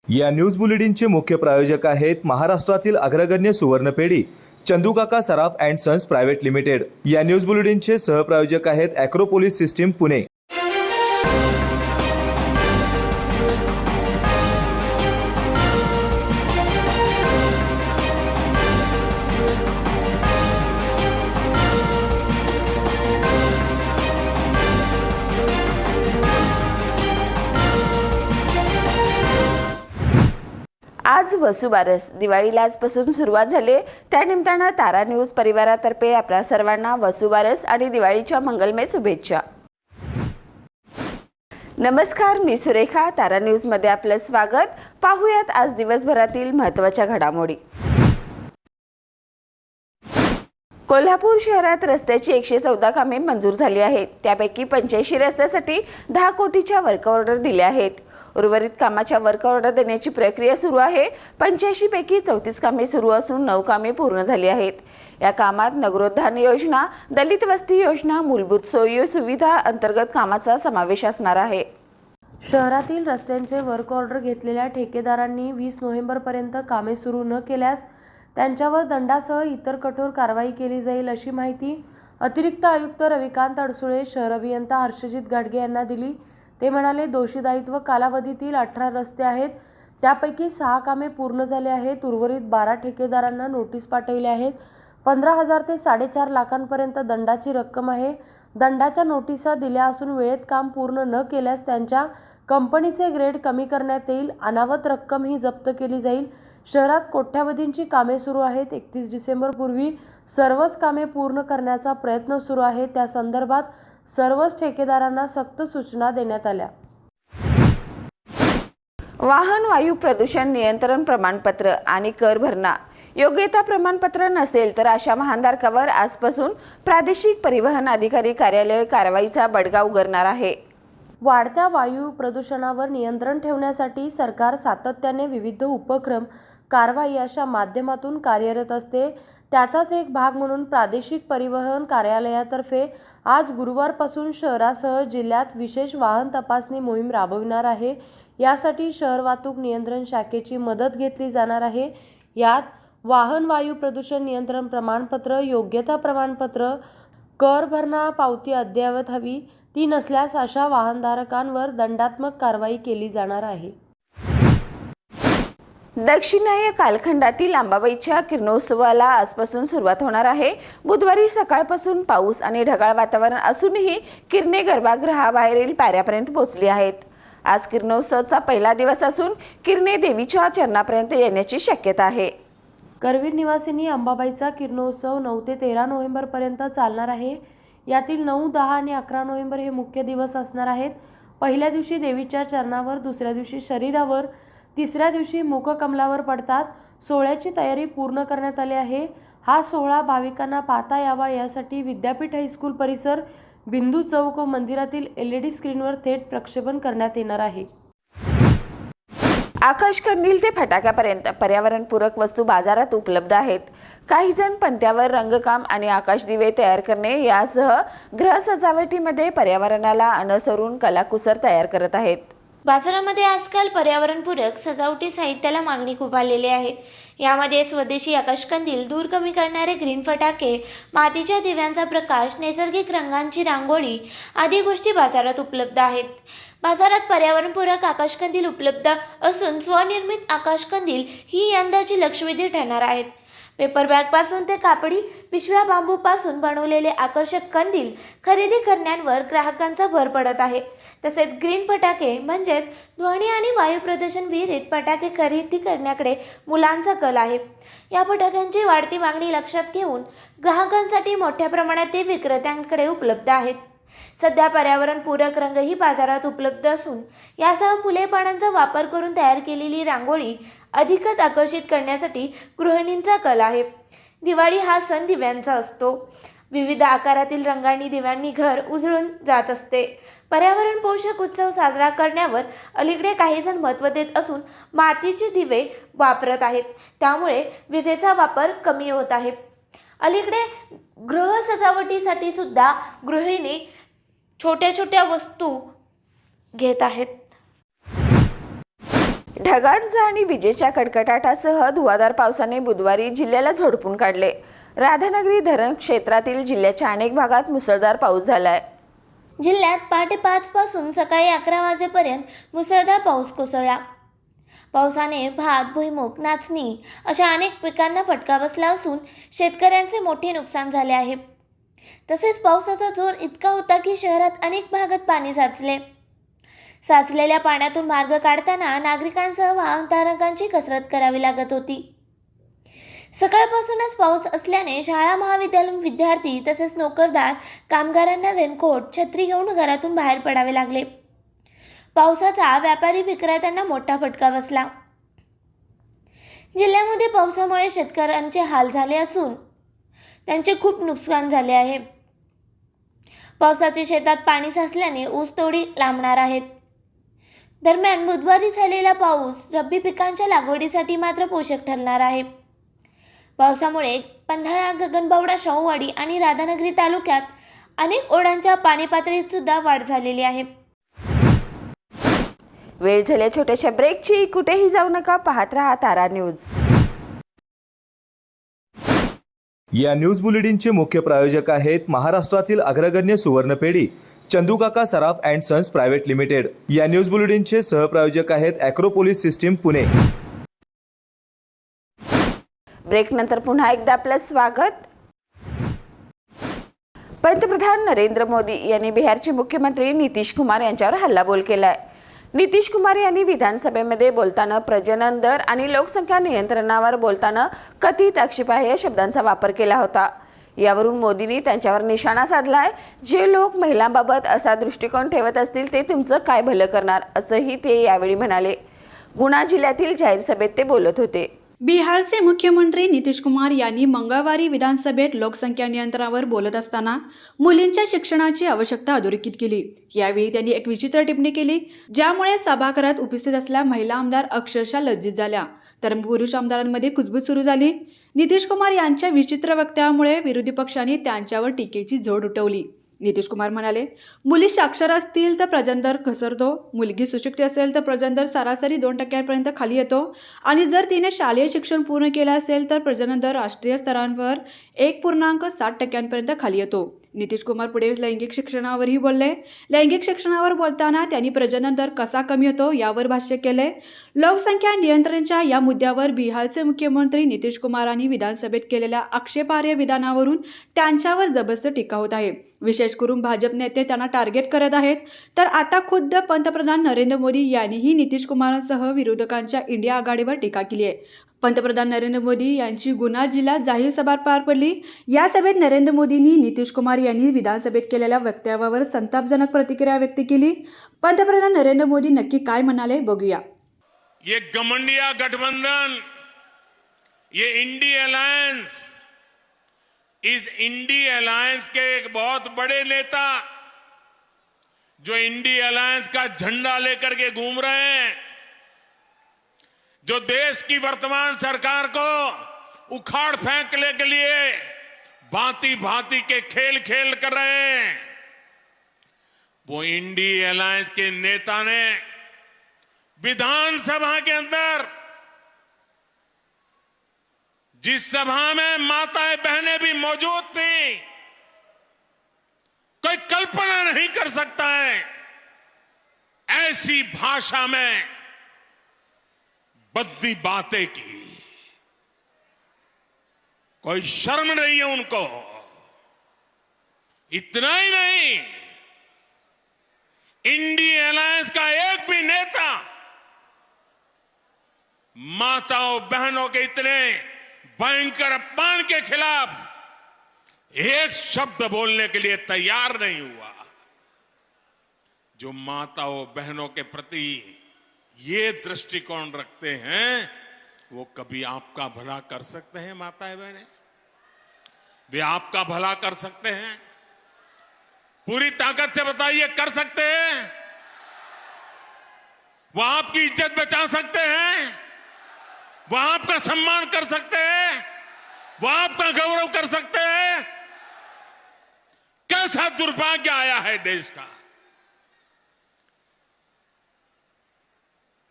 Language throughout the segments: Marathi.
या न्यूज बुलेटिनचे मुख्य प्रायोजक आहेत महाराष्ट्रातील अग्रगण्य सुवर्णपेढी चंदूकाका सराफ अँड सन्स प्रायव्हेट लिमिटेड। या न्यूज बुलेटिनचे सहप्रायोजक आहेत ॲक्रोपोलिस सिस्टीम पुणे। आज वसुबारस दिवाळीला आजपासून सुरुवात झाली। त्यानिमित्तानं तारा न्यूज परिवारातर्फे आपल्या सर्वांना वसुबारस आणि दिवाळीच्या मंगलमय शुभेच्छा। नमस्कार, मी सुरेखा। तारा न्यूज मध्ये आपलं स्वागत। पाहूयात आज दिवसभरातील महत्त्वाच्या घडामोडी। कोल्हापूर शहरात रस्त्याची 114 कामे मंजूर झाली आहेत। त्यापैकी 85 रस्त्यासाठी 10 कोटीच्या वर्क ऑर्डर दिल्या आहेत। उर्वरित कामाच्या वर्क ऑर्डर देण्याची प्रक्रिया सुरू आहे। 85 पैकी 34 कामे सुरू असून 9 कामे पूर्ण झाली आहेत। या कामात नगरोत्थान योजना, दलित वस्ती योजना, मूलभूत सोयी सुविधा अंतर्गत कामाचा समावेश असणार आहे। शहरातील रस्त्यांचे वर्क ऑर्डर घेतलेल्या ठेकेदारांनी 20 नोव्हेंबरपर्यंत कामे सुरू न केल्यास त्यांच्यावर दंडासह इतर कठोर कारवाई केली जाईल, अशी माहिती अतिरिक्त आयुक्त रविकांत अडसुळे, शहर अभियंता हर्षजित गाडगे यांना दिली। ते म्हणाले, दोषी दायित्व कालावधीतील 18 रस्ते आहेत, त्यापैकी 6 कामे पूर्ण झाले आहेत। उर्वरित 12 ठेकेदारांना नोटीस पाठवल्या आहेत। 15,000 ते 4.5 लाखांपर्यंत दंडाची रक्कम आहे। दंडाच्या नोटिसा दिल्या असून वेळेत काम पूर्ण न केल्यास त्यांच्या कंपनीचे ग्रेड कमी करण्यात येईल। अनावत रक्कम ही जप्त केली जाईल। शहरात कोट्यावधींची कामे सुरू आहेत। 31 डिसेंबर पूर्वी सर्वच कामे पूर्ण करण्याचा प्रयत्न सुरू आहे। त्या संदर्भात सर्वच ठेकेदारांना सक्त सूचना देण्यात आल्या। वाहन वायू प्रदूषण नियंत्रण प्रमाणपत्र आणि कर भरणा योग्यता प्रमाणपत्र नसेल तर अशा वाहनधारकावर आजपासून प्रादेशिक परिवहन अधिकारी कार्यालय कारवाईचा बडगा उगारणार आहे। वाढत्या वायू प्रदूषणावर नियंत्रण ठेवण्यासाठी सरकार सातत्याने विविध उपक्रम, कारवाई अशा माध्यमातून कार्यरत असते। त्याचाच एक भाग म्हणून प्रादेशिक परिवहन कार्यालयातर्फे आज गुरुवारपासून शहरासह जिल्ह्यात विशेष वाहन तपासणी मोहीम राबविणार आहे। यासाठी शहर वाहतूक नियंत्रण शाखेची मदत घेतली जाणार आहे। यात वाहन वायू प्रदूषण नियंत्रण प्रमाणपत्र, योग्यता प्रमाणपत्र, कर भरणा पावती अद्ययावत हवी ती नसल्यास अशा वाहनधारकांवर दंडात्मक कारवाई केली जाणार आहे। दक्षिणाय कालखंडातील अंबाबाईच्या किरणोत्सवाला आजपासून सुरुवात होणार आहे। बुधवारी सकाळपासून पाऊस आणि ढगाळ वातावरण असूनही किरणे गर्भगृहाबाहेरील पायऱ्यापर्यंत पोहोचली आहेत। आज किरणोत्सवाचा पहिला दिवस असून किरणे देवीच्या चरणापर्यंत येण्याची शक्यता आहे। करवीर निवासिनी अंबाबाईचा किरणोत्सव 9 ते 13 नोव्हेंबरपर्यंत चालणार आहे। यातील 9, 10 आणि 11 नोव्हेंबर हे मुख्य दिवस असणार आहेत। पहिल्या दिवशी देवीच्या चरणावर, दुसऱ्या दिवशी शरीरावर, तिसऱ्या दिवशी मुखकमलावर पडतात। सोहळ्याची तयारी पूर्ण करण्यात आली आहे। हा सोहळा भाविकांना पाहता यावा यासाठी विद्यापीठ हायस्कूल परिसर, बिंदू चौक व मंदिरातील LED स्क्रीनवर थेट प्रक्षेपण करण्यात येणार आहे। आकाश कंदील ते फटाक्यापर्यंत पर्यावरणपूरक वस्तू बाजारात उपलब्ध आहेत। काही जण पणत्यावर रंगकाम आणि आकाश दिवे तयार करणे यासह गृह सजावटीमध्ये पर्यावरणाला अनुसरून कलाकुसर तयार करत आहेत। बाजारामध्ये आजकाल पर्यावरणपूरक सजावटी साहित्याला मागणी खूप आलेली आहे। यामध्ये स्वदेशी आकाशकंदील, धूर कमी करणारे ग्रीन फटाके, मातीच्या दिव्यांचा प्रकाश, नैसर्गिक रंगांची रांगोळी आदी गोष्टी बाजारात उपलब्ध आहेत। बाजारात पर्यावरणपूरक आकाशकंदील उपलब्ध असून स्वनिर्मित आकाशकंदील ही यंदाची लक्षवेधी ठरणार आहेत। पेपर बॅगपासून ते कापडी पिशव्या, बांबूपासून बनवलेले आकर्षक कंदील खरेदी करण्यावर ग्राहकांचा भर पडत आहे। तसेच ग्रीन फटाके म्हणजेच ध्वनी आणि वायू प्रदूषण विरहित फटाके खरेदी करण्याकडे मुलांचा कल आहे। या फटाक्यांची वाढती मागणी लक्षात घेऊन ग्राहकांसाठी मोठ्या प्रमाणात ते विक्रेत्यांकडे उपलब्ध आहेत। सध्या पर्यावरणपूरक रंगही बाजारात उपलब्ध असून यासह फुले पानांचा वापर करून तयार केलेली रांगोळी अधिकच आकर्षित करण्यासाठी गृहिणींचा कल आहे। दिवाळी हा सण दिव्यांचा असतो। विविध आकारातील रंगांनी दिव्यांनी घर उजळून जात असते। पर्यावरण पोषक उत्सव साजरा करण्यावर अलीकडे काही जण महत्त्व देत असून मातीचे दिवे वापरत आहेत, त्यामुळे विजेचा वापर कमी होत आहे। अलीकडे गृह सजावटीसाठी सुद्धा गृहिणी छोट्या छोट्या वस्तू घेत आहेत। ढगांचा आणि विजेच्या कडकडाटासह धुवाधार पावसाने बुधवारी जिल्ह्याला झोडपून काढले. राधानगरी धरण क्षेत्रातील जिल्ह्याच्या अनेक भागात मुसळधार पाऊस झालाय. जिल्ह्यात पहाटे 5 पासून सकाळी 11 वाजेपर्यंत मुसळधार पाऊस कोसळला. पावसाने भात, भुईमूग, नाचणी अशा अनेक पिकांना फटका बसला असून शेतकऱ्यांचे मोठे नुकसान झाले आहे. तसेच पावसाचा जोर इतका होता की शहरात अनेक भागात पाणी साचले. साचलेल्या पाण्यातून मार्ग काढताना नागरिकांसह वाहनधारकांची कसरत करावी लागत होती. सकाळपासूनच पाऊस असल्याने शाळा महाविद्यालय विद्यार्थी तसेच नोकरदार कामगारांना रेनकोट, छत्री घेऊन घरातून बाहेर पडावे लागले. पावसाचा व्यापारी विक्रेत्यांना मोठा फटका बसला. जिल्ह्यामध्ये पावसामुळे शेतकऱ्यांचे हाल झाले असून त्यांचे खूप नुकसान झाले आहे. पावसाचे शेतात पाणी साचल्याने ऊसतोडी लांबणार आहेत. दरम्यान बुधवारी झालेला पाऊस रब्बी पिकांच्या लागवडीसाठी मात्र पोषक ठरणार आहे. पावसामुळे पन्हाळा, गगनबावडा, शाहूवाडी आणि राधानगरी तालुक्यात अनेक ओढ्यांच्या पाणी पातळीत सुद्धा वाढ झालेली आहे. वेळ झाल्या छोट्याशा ब्रेकची. कुठेही जाऊ नका, पाहत रहा तारा न्यूज. या न्यूज बुलेटिनचे मुख्य प्रायोजक आहेत महाराष्ट्रातील अग्रगण्य सुवर्णपेढी चंदूकाका सराफ अँड सन्स प्रायव्हेट लिमिटेड. या न्यूज बुलेटिनचे सहप्रायोजक आहेत ॲक्रोपोलिस सिस्टीम पुणे. ब्रेक नंतर पुन्हा एकदा आपलं स्वागत. पंतप्रधान नरेंद्र मोदी यांनी बिहारचे मुख्यमंत्री नितीश कुमार यांच्यावर हल्लाबोल केलाय. नितीश कुमार यांनी विधानसभेमध्ये बोलताना प्रजनन दर आणि लोकसंख्या नियंत्रणावर बोलताना कथित आक्षेपार्ह शब्दांचा वापर केला होता. यावरून मोदींनी त्यांच्यावर निशाणा साधलाय. जे लोक महिलांबाबत असा दृष्टिकोन ठेवत असतील ते तुमचं काय भलं करणार, असंही ते यावेळी म्हणाले. गुना जिल्ह्यातील जाहीर सभेत ते बोलत होते. बिहारचे मुख्यमंत्री नितीश कुमार यांनी मंगळवारी विधानसभेत लोकसंख्या नियंत्रणावर बोलत असताना मुलींच्या शिक्षणाची आवश्यकता अधोरेखित केली. यावेळी त्यांनी एक विचित्र टिप्पणी केली, ज्यामुळे सभागृहात उपस्थित असलेल्या महिला आमदार अक्षरशः लज्जित झाल्या, तर पुरुष आमदारांमध्ये कुजबूज सुरू झाली. नितीश कुमार यांच्या विचित्र वक्तव्यामुळे विरोधी पक्षांनी त्यांच्यावर टीकेची झोड उठवली. नितीश कुमार म्हणाले, मुली साक्षर असतील तर प्रजनन घसरतो, मुलगी सुशिक्षित असेल तर प्रजनन सरासरी 2% खाली येतो आणि जर तिने शालेय शिक्षण पूर्ण केले असेल तर प्रजनन दर राष्ट्रीय स्तरावर 1.7% खाली येतो. नितीश कुमार पुढे लैंगिक शिक्षणावरही बोलले. लैंगिक शिक्षणावर बोलताना त्यांनी प्रजनन दर कसा कमी होतो यावर भाष्य केले. लोकसंख्या नियंत्रणाच्या या मुद्द्यावर बिहारचे मुख्यमंत्री नितीश कुमारांनी विधानसभेत केलेल्या आक्षेपार्ह विधानावरून त्यांच्यावर जबरदस्त टीका होत आहे. विशेष करून भाजप नेते त्यांना टार्गेट करत आहेत. तर आता खुद्द पंतप्रधान नरेंद्र मोदी यांनीही नितीश कुमारांसह विरोधकांच्या इंडिया आघाडीवर टीका केली आहे. पंतप्रधान नरेंद्र मोदी यांची गुना जिल्ह्यात जाहीर सभा पार पडली. या सभेत नरेंद्र मोदींनी नितीश कुमार यांनी विधानसभेत केलेल्या वक्तव्यावर संतापजनक प्रतिक्रिया व्यक्त केली. पंतप्रधान नरेंद्र मोदी नक्की काय म्हणाले बघूया. ये गठबंधन गठबंधन, ये इंडी अलायंस, इस इंडी अलायंस के एक बहुत बड़े नेता जो इंडी अलायंस का झंडा लेकर के घूम रहे हैं, जो देश की वर्तमान सरकार को उखाड़ फेंकने के लिए भांति भांति के खेल खेल कर रहे हैं, वो इंडी अलायंस के नेता ने विधानसभा के अंदर, जिस सभा में माताएं बहनें भी मौजूद थी, कोई कल्पना नहीं कर सकता है ऐसी भाषा में बद्दी बातें की. कोई शर्म नहीं है उनको. इतना ही नहीं, इंडी अलायंस का एक भी नेता माताओं बहनों के इतने भयंकर अपमान के खिलाफ एक शब्द बोलने के लिए तैयार नहीं हुआ. जो माताओं बहनों के प्रति ये दृष्टिकोण रखते हैं, वो कभी आपका भला कर सकते हैं? माताएं बहनें, वे आपका भला कर सकते हैं? पूरी ताकत से बताइए, कर सकते हैं? वो आपकी इज्जत बचा सकते हैं? वो आपका सम्मान कर सकते हैं? वो आपका गौरव कर सकते हैं? कैसा दुर्भाग्य आया है देश का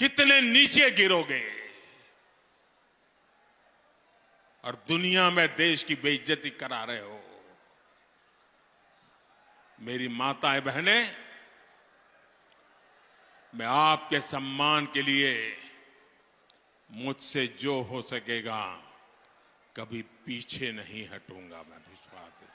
कितने नीचे गिरोगे और दुनिया में देश की बेइज्जती करा रहे हो। मेरी माताएं बहनें, मैं आपके सम्मान के लिए मुझसे जो हो सकेगा कभी पीछे नहीं हटूंगा, मैं विश्वास है।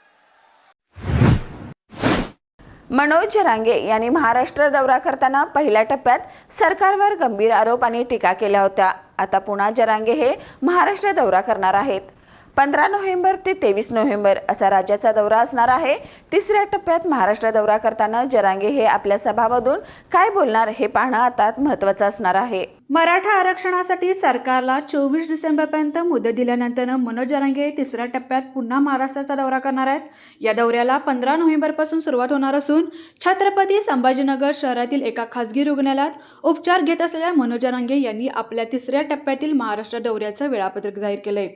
मनोज जरांगे यांनी महाराष्ट्र दौरा करताना पहिल्या टप्प्यात सरकारवर गंभीर आरोप आणि टीका केल्या होत्या। आता पुन्हा जरांगे हे महाराष्ट्र दौरा करणार आहेत। 15 नोव्हेंबर ते 23 नोव्हेंबर असा राज्याचा दौरा असणार आहे। तिसऱ्या टप्प्यात महाराष्ट्र दौरा करताना जरांगे हे आपल्या सभामधून काय बोलणार हे पाहणं आता महत्त्वाचं असणार आहे। मराठा आरक्षणासाठी सरकारला 24 डिसेंबरपर्यंत मुदत दिल्यानंतर मनोज जरांगे तिसऱ्या टप्प्यात पुन्हा महाराष्ट्राचा दौरा करणार आहेत। या दौऱ्याला 15 नोव्हेंबरपासून सुरुवात होणार असून छत्रपती संभाजीनगर शहरातील एका खासगी रुग्णालयात उपचार घेत असलेल्या मनोज जरांगे यांनी आपल्या तिसऱ्या टप्प्यातील महाराष्ट्र दौऱ्याचं वेळापत्रक जाहीर केलंय।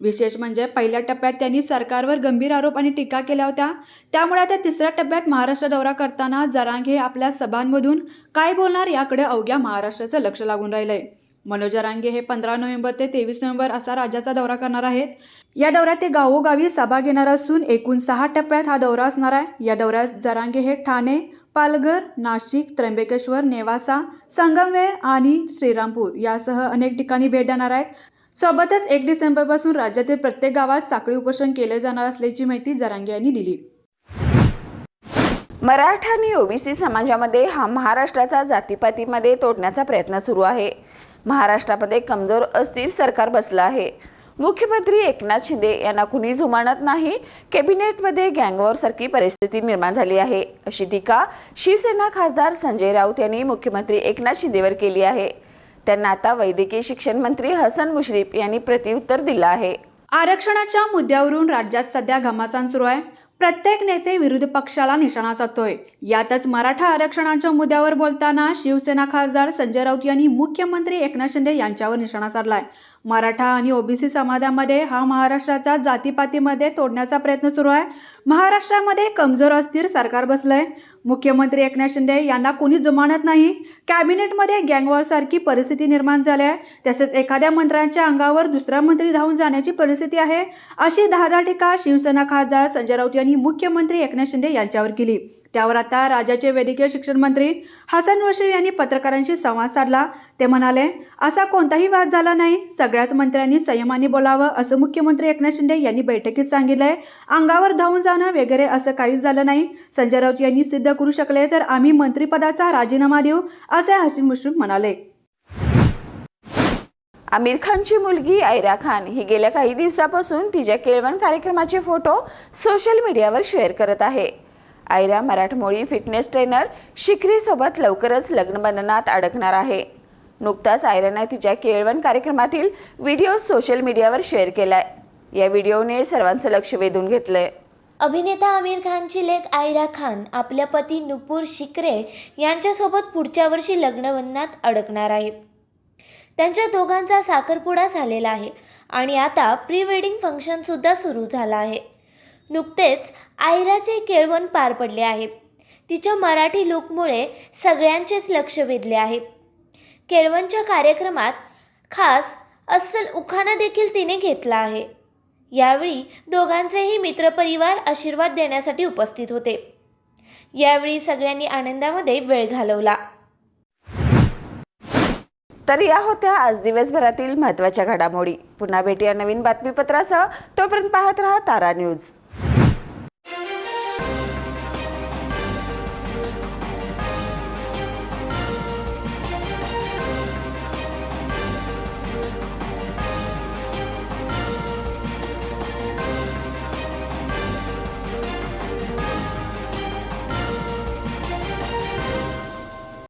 विशेष म्हणजे पहिल्या टप्प्यात त्यांनी सरकारवर गंभीर आरोप आणि टीका केल्या होत्या। त्यामुळे आता तिसऱ्या टप्प्यात महाराष्ट्र दौरा करताना जरांगे आपल्या सभांमधून काय बोलणार याकडे अवघ्या महाराष्ट्राचं लक्ष लागून राहिलंय। मनोज जरांगे हे 15 नोव्हेंबर ते 23 नोव्हेंबर असा राज्याचा दौरा करणार आहेत। या दौऱ्यात ते गावोगावी सभा घेणार असून एकूण 6 टप्प्यात हा दौरा असणार आहे। या दौऱ्यात जरांगे हे ठाणे, पालघर, नाशिक, त्र्यंबकेश्वर, नेवासा, संगमनेर आणि श्रीरामपूर यासह अनेक ठिकाणी भेट देणार आहेत। सोबतच 1 डिसेंबरपासून राज्यातील प्रत्येक गावात साखळी उपोषण केले जाणार असल्याची माहिती जरांगे यांनी दिली। मराठा आणि ओबीसी समाजामध्ये हा महाराष्ट्राचा जातीपातीमध्ये तोडण्याचा प्रयत्न सुरू आहे। महाराष्ट्रामध्ये कमजोर अस्थिर सरकार बसलं आहे। मुख्यमंत्री एकनाथ शिंदे यांना कुणी जुमानत नाही। कॅबिनेटमध्ये गँगवॉर सारखी परिस्थिती निर्माण झाली आहे, अशी टीका शिवसेना खासदार संजय राऊत यांनी मुख्यमंत्री एकनाथ शिंदेवर केली आहे। त्यांना आता वैद्यकीय शिक्षण मंत्री हसन मुश्रीफ यांनी प्रत्युत्तर दिलं आहे। आरक्षणाच्या मुद्द्यावरून राज्यात सध्या घमासान सुरू आहे। प्रत्येक नेते विरोधी पक्षाला निशाणा साधतोय। यातच मराठा आरक्षणाच्या मुद्द्यावर बोलताना शिवसेना खासदार संजय राऊत यांनी मुख्यमंत्री एकनाथ शिंदे यांच्यावर निशाणा साधलाय। मराठा आणि ओबीसी समाजामध्ये हा महाराष्ट्राचा जातीपातीमध्ये तोडण्याचा प्रयत्न सुरू आहे। महाराष्ट्रामध्ये कमजोर अस्थिर सरकार बसलंय। मुख्यमंत्री एकनाथ शिंदे यांना कोणी जुमानत नाही। कॅबिनेटमध्ये गँगवॉर सारखी परिस्थिती निर्माण झाली आहे। तसेच एखाद्या मंत्र्यांच्या अंगावर दुसरा मंत्री धावून जाण्याची परिस्थिती आहे, अशी धारदार टीका शिवसेना खासदार संजय राऊत यांनी मुख्यमंत्री एकनाथ शिंदे यांच्यावर केली। त्यावर आता राज्याचे वैद्यकीय शिक्षण मंत्री हसन मुश्रीफ यांनी पत्रकारांशी संवाद साधला। ते म्हणाले, असा कोणताही वाद झाला नाही। सगळ्याच मंत्र्यांनी संयमाने बोलावं, असं मुख्यमंत्री एकनाथ शिंदे यांनी बैठकीत सांगितलंय। अंगावर धावून जाणं वगैरे असं काहीच झालं नाही। संजय राऊत यांनी सिद्ध करू शकले तर आम्ही मंत्रिपदाचा राजीनामा देऊ, असे हसन मुश्रीफ म्हणाले। आमिर खानची मुलगी आयरा खान ही गेल्या काही दिवसापासून तिच्या केळवण कार्यक्रमाचे फोटो सोशल मीडियावर शेअर करत आहे। आयरा मराठमोळी फिटनेस ट्रेनर शिखरी सोबत लवकरच लग्नबंधनात अडकणार आहे। नुकताच आयराने तिच्या केळवण कार्यक्रमातील व्हिडिओ सोशल मीडियावर शेअर केलाय। या व्हिडिओने सर्वांचं लक्ष वेधून घेतलंय। अभिनेता आमिर खानची लेक आयरा खान आपल्या पती नुपूर शिकरे यांच्यासोबत पुढच्या वर्षी लग्नबंधनात अडकणार आहे। त्यांच्या दोघांचा साखरपुडा झालेला आहे आणि आता प्री वेडिंग फंक्शन सुद्धा सुरू झालं आहे। नुकतेच आयराचे केळवण पार पडले आहे। तिच्या मराठी लुकमुळे सगळ्यांचेच लक्ष वेधले आहे। केळवणच्या कार्यक्रमात खास अस्सल उखाणा देखील तिने घेतला आहे। यावेळी दोघांचेही मित्रपरिवार आशीर्वाद देण्यासाठी उपस्थित होते। यावेळी सगळ्यांनी आनंदामध्ये वेळ घालवला। तर या होत्या आज दिवसभरातील महत्त्वाच्या घडामोडी। पुन्हा भेटूया नवीन बातमीपत्रासह। तोपर्यंत पाहत रहा तारा न्यूज।